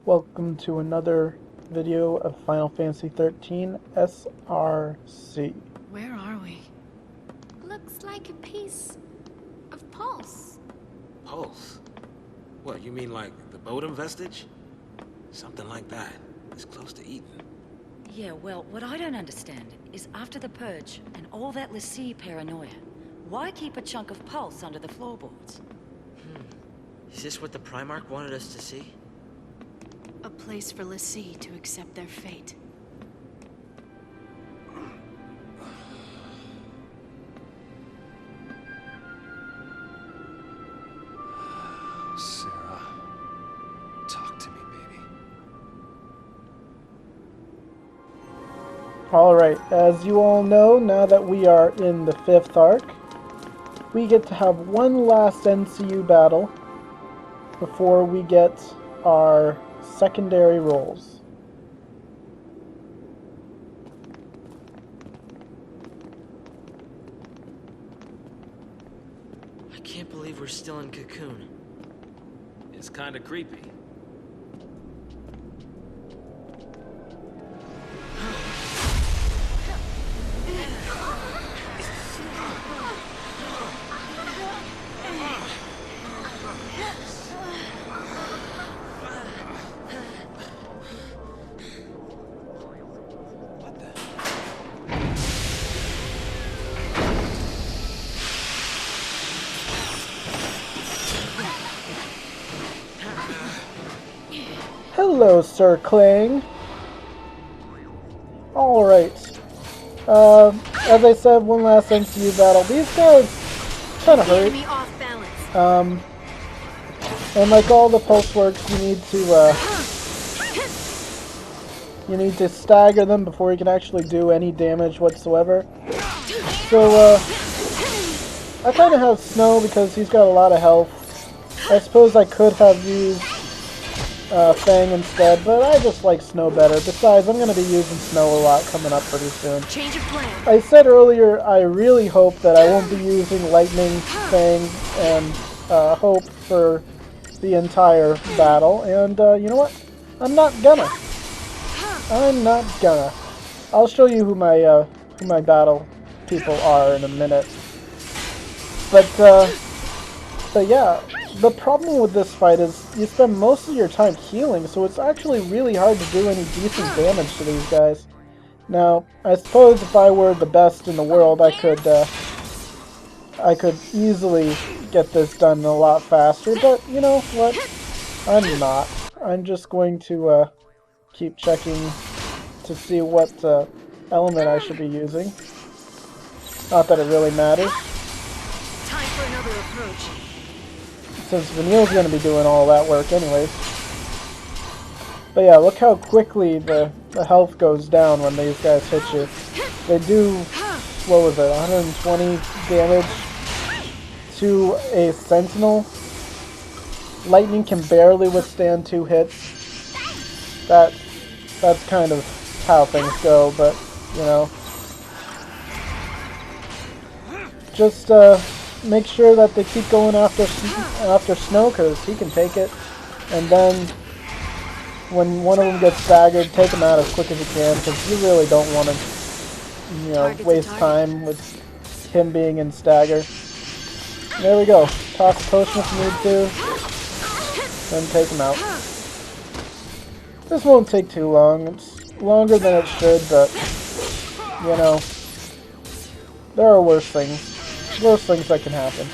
Welcome to another video of Final Fantasy 13 SRC. Where are we? Looks like a piece of pulse. Pulse? What, you mean like the Bodum vestige? Something like that. It's close to Eden. Yeah, well, what I don't understand is after the purge and all that l'Cie paranoia, why keep a chunk of pulse under the floorboards? Is this what the Primarch wanted us to see? A place for l'Cie to accept their fate. Sarah, talk to me, baby. Alright, as you all know, now that we are in the Fifth Ark, we get to have one last NCU battle before we get our secondary roles. I can't believe we're still in Cocoon. It's kinda creepy. What the? Hello, Sir Clang. Alright. As I said, one last NCU battle. These guys kinda hurt. Enemy off balance. And like all the pulse works, you need to stagger them before you can actually do any damage whatsoever. So, I kind of have Snow because he's got a lot of health. I suppose I could have used Fang instead, but I just like Snow better. Besides, I'm going to be using Snow a lot coming up pretty soon. Change of plan. I said earlier, I really hope that I won't be using Lightning, Fang, and Hope for the entire battle, and you know what? I'm not gonna. I'll show you who my battle people are in a minute. But yeah, the problem with this fight is you spend most of your time healing, so it's actually really hard to do any decent damage to these guys. Now, I suppose if I were the best in the world, I could easily get this done a lot faster, but you know what? I'm not. I'm just going to keep checking to see what element I should be using. Not that it really matters, Time for another approach. since Vanille's going to be doing all that work anyways. But yeah, look how quickly the health goes down when these guys hit you. They do, what was it, 120 damage to a Sentinel. Lightning can barely withstand 2 hits. That's kind of how things go, but, you know. Just make sure that they keep going after Snow, because he can take it. And then, when one of them gets staggered, take him out as quick as you can, because you really don't want to, you know, waste time with him being in stagger. There we go. Toss a potion if you need to. Then take him out. This won't take too long. It's longer than it should, but, you know, there are worse things. Worse things that can happen.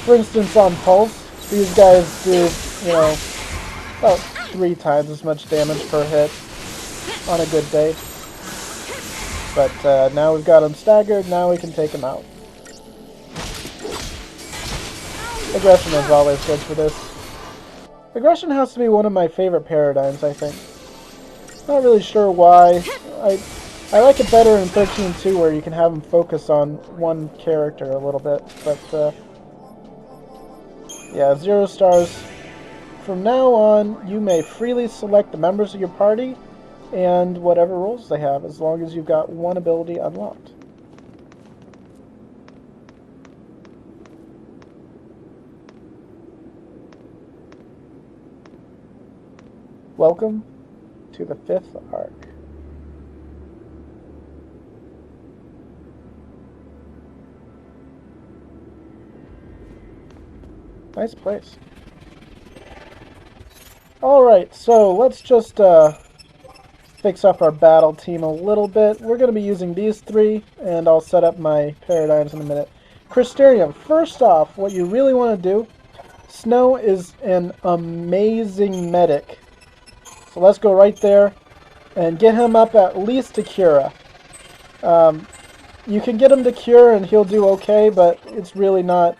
For instance, on Pulse, these guys do, you know, about 3 times as much damage per hit on a good day. But now we've got him staggered, now we can take him out. Aggression is always good for this. Aggression has to be one of my favorite paradigms, I think. Not really sure why. I like it better in 13.2 where you can have them focus on one character a little bit. But, yeah, 0 stars. From now on, you may freely select the members of your party and whatever roles they have, as long as you've got one ability unlocked. Welcome to the Fifth Ark. Nice place. Alright, so let's just fix up our battle team a little bit. We're going to be using these three, and I'll set up my paradigms in a minute. Crystarium, first off, what you really want to do, Snow is an amazing medic. So let's go right there and get him up at least to Cura. You can get him to Cure and he'll do okay, but it's really not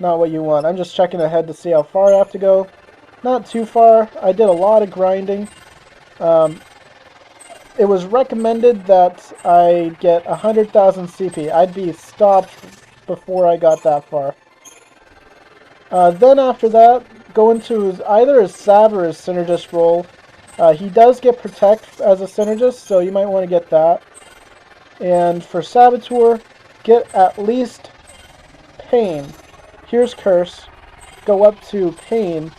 what you want. I'm just checking ahead to see how far I have to go. Not too far. I did a lot of grinding. It was recommended that I get 100,000 CP. I'd be stopped before I got that far. Then after that, go into either his Sab or his Synergist role. He does get Protect as a Synergist, so you might want to get that. And for Saboteur, get at least Pain. Here's Curse. Go up to Pain,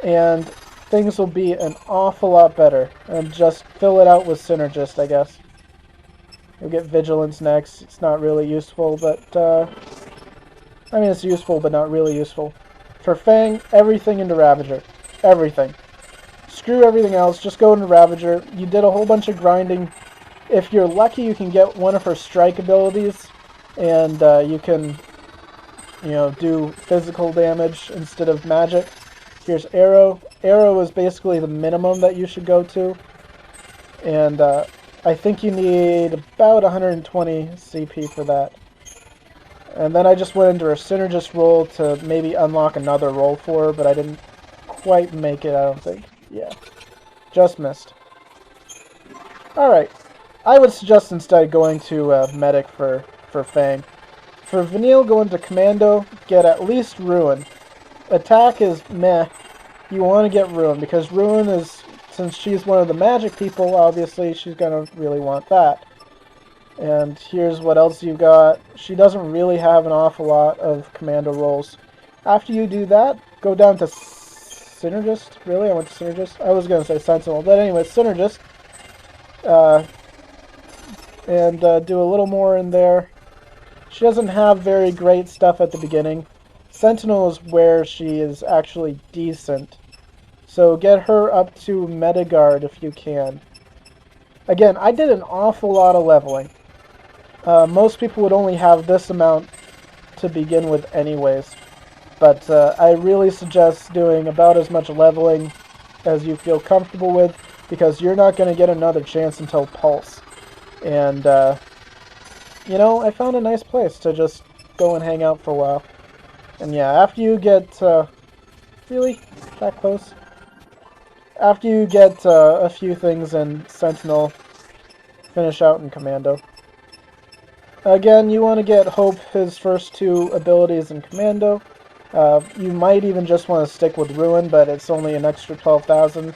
and things will be an awful lot better. And just fill it out with Synergist, I guess. You'll get Vigilance next. It's not really useful, but I mean, it's useful, but not really useful. For Fang, everything into Ravager. Everything. Screw everything else, just go into Ravager. You did a whole bunch of grinding. If you're lucky, you can get one of her strike abilities, and you can, you know, do physical damage instead of magic. Here's Arrow. Arrow is basically the minimum that you should go to, and I think you need about 120 CP for that. And then I just went into her Synergist role to maybe unlock another role for her, but I didn't quite make it, I don't think. Yeah, just missed. Alright, I would suggest instead going to Medic for Fang. For Vanille, go into Commando, get at least Ruin. Attack is meh. You want to get Ruin, because Ruin is, since she's one of the magic people, obviously she's going to really want that. And here's what else you got. She doesn't really have an awful lot of Commando roles. After you do that, go down to Synergist. Really? I went to Synergist? I was going to say Sentinel, but anyway, Synergist. And do a little more in there. She doesn't have very great stuff at the beginning. Sentinel is where she is actually decent. So get her up to Metagard if you can. Again, I did an awful lot of leveling. Most people would only have this amount to begin with anyways. But I really suggest doing about as much leveling as you feel comfortable with, because you're not going to get another chance until Pulse. And, you know, I found a nice place to just go and hang out for a while. And yeah, after you get, really? That close? After you get a few things in Sentinel, finish out in Commando. Again, you want to get Hope his first two abilities in Commando. You might even just want to stick with Ruin, but it's only an extra 12,000.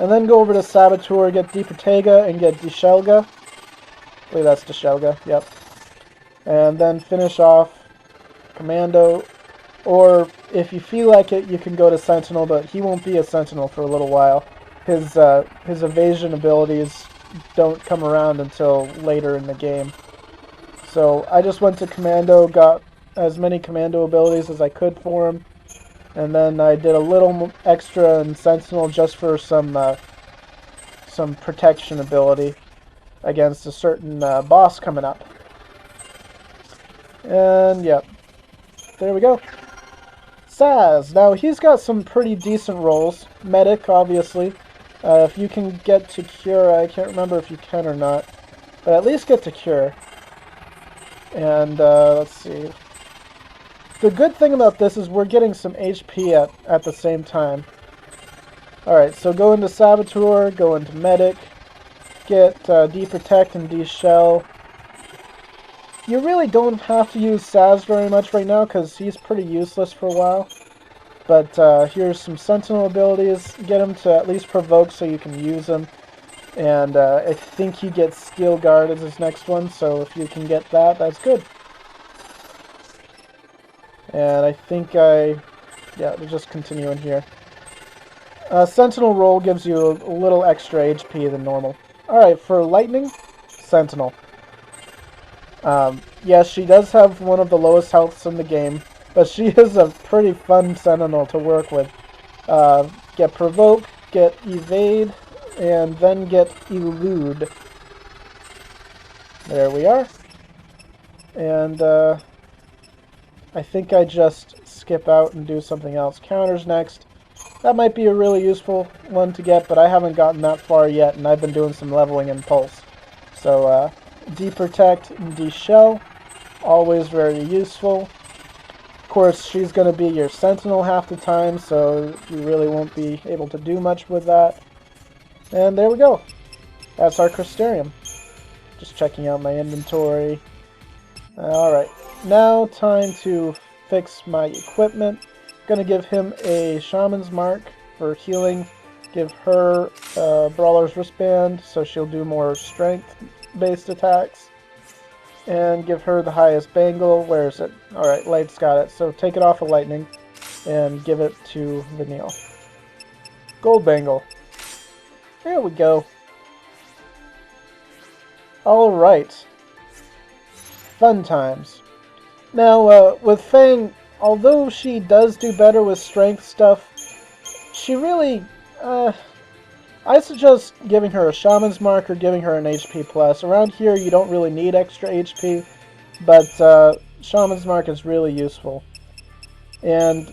And then go over to Saboteur, get Deprotega, and get Deshelga. I believe that's Deshelga, yep. And then finish off Commando. Or, if you feel like it, you can go to Sentinel, but he won't be a Sentinel for a little while. His evasion abilities don't come around until later in the game. So, I just went to Commando, got as many Commando abilities as I could for him, and then I did a little extra in Sentinel just for some protection ability against a certain boss coming up. And yep, there we go. Saz, now he's got some pretty decent roles. Medic, obviously. If you can get to Cure, I can't remember if you can or not, but at least get to Cure. And let's see. The good thing about this is we're getting some HP at the same time. Alright, so go into Saboteur, go into Medic, get Deprotect and Deshell. You really don't have to use Saz very much right now, because he's pretty useless for a while. But here's some Sentinel abilities. Get him to at least provoke so you can use him. And I think he gets Steel Guard as his next one, so if you can get that, that's good. And I think yeah, we'll just continue in here. Sentinel roll gives you a little extra HP than normal. Alright, for Lightning, Sentinel. Yes, she does have one of the lowest healths in the game, but she is a pretty fun Sentinel to work with. Get Provoke, get Evade, and then get Elude. There we are. And, I think I just skip out and do something else. Counters next. That might be a really useful one to get, but I haven't gotten that far yet, and I've been doing some leveling in Pulse. So, De-Protect and De-Shell, always very useful. Of course, she's going to be your Sentinel half the time, so you really won't be able to do much with that. And there we go. That's our Crystarium. Just checking out my inventory. Alright, now time to fix my equipment. Gonna give him a Shaman's Mark for healing. Give her a Brawler's Wristband, so she'll do more strength-based attacks. And give her the highest bangle. Where is it? Alright, Light's got it. So take it off of Lightning and give it to Vanille. Gold bangle. There we go. Alright. Fun times. Now, with Fang, although she does do better with strength stuff, she really, I suggest giving her a Shaman's Mark or giving her an HP plus. Around here, you don't really need extra HP, but Shaman's Mark is really useful. And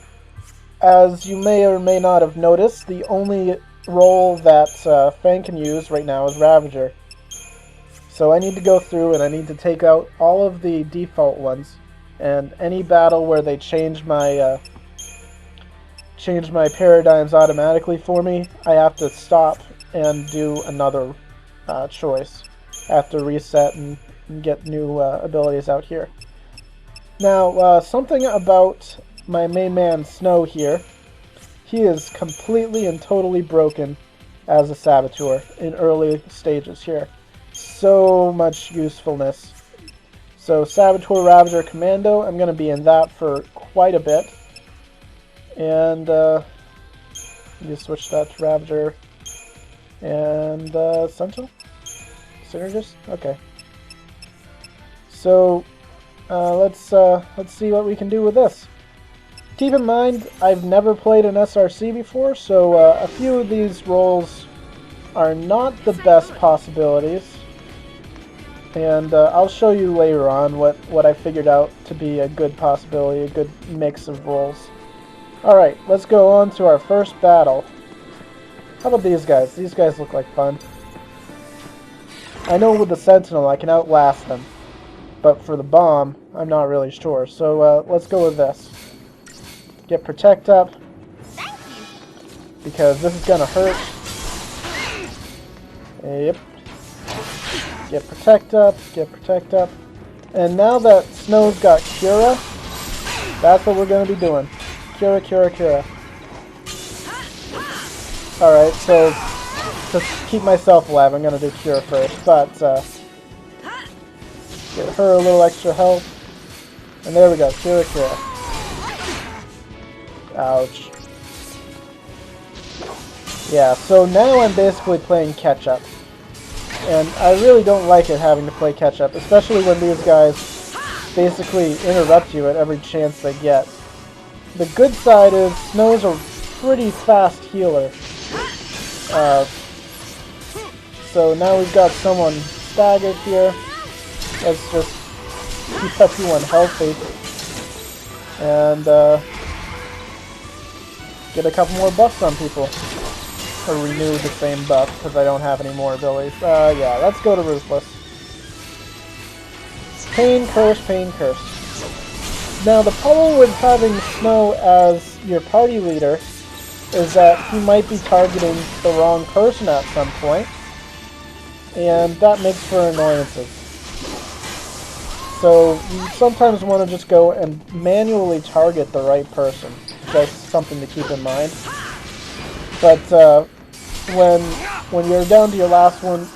as you may or may not have noticed, the only role that Fang can use right now is Ravager. So I need to go through and I need to take out all of the default ones. And any battle where they change my paradigms automatically for me, I have to stop and do another choice. I have to reset and get new abilities out here. Now, something about my main man Snow here. He is completely and totally broken as a Saboteur in early stages here. So much usefulness. So Saboteur, Ravager, Commando, I'm going to be in that for quite a bit. And you switch that to Ravager and Sentinel? Synergist? Okay. So let's see what we can do with this. Keep in mind, I've never played an SRC before, so a few of these roles are not the best possibilities. And I'll show you later on what I figured out to be a good possibility, a good mix of roles. Alright, let's go on to our first battle. How about these guys? These guys look like fun. I know with the Sentinel I can outlast them, but for the bomb, I'm not really sure. So let's go with this. Get Protect up, because this is gonna hurt. Yep. Get Protect up, get Protect up. And now that Snow's got Cura, that's what we're going to be doing. Cura, Cura, Cura. Alright, so to keep myself alive, I'm going to do Cura first. But, get her a little extra health. And there we go, Cura, Cura. Ouch. Yeah, so now I'm basically playing catch-up. And I really don't like it having to play catch-up, especially when these guys basically interrupt you at every chance they get. The good side is Snow's a pretty fast healer. So now we've got someone staggered here. Let's just keep everyone healthy. And get a couple more buffs on people. Or renew the same buff, because I don't have any more abilities. Yeah, let's go to Ruthless. Pain, Curse, Pain, Curse. Now, the problem with having Snow as your party leader is that he might be targeting the wrong person at some point, and that makes for annoyances. So, you sometimes want to just go and manually target the right person. That's something to keep in mind. But, when you're down to your last one,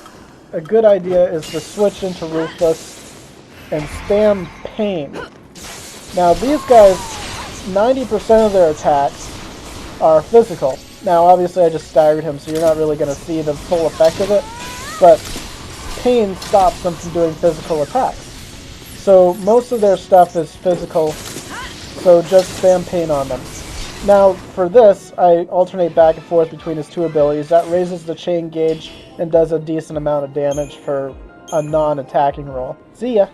a good idea is to switch into Ruthless and spam Pain. Now these guys, 90% of their attacks are physical, Now, obviously I just staggered him, so you're not really going to see the full effect of it, but pain stops them from doing physical attacks. So most of their stuff is physical, so just spam pain on them. Now, for this, I alternate back and forth between his two abilities. That raises the chain gauge and does a decent amount of damage for a non-attacking roll. See ya!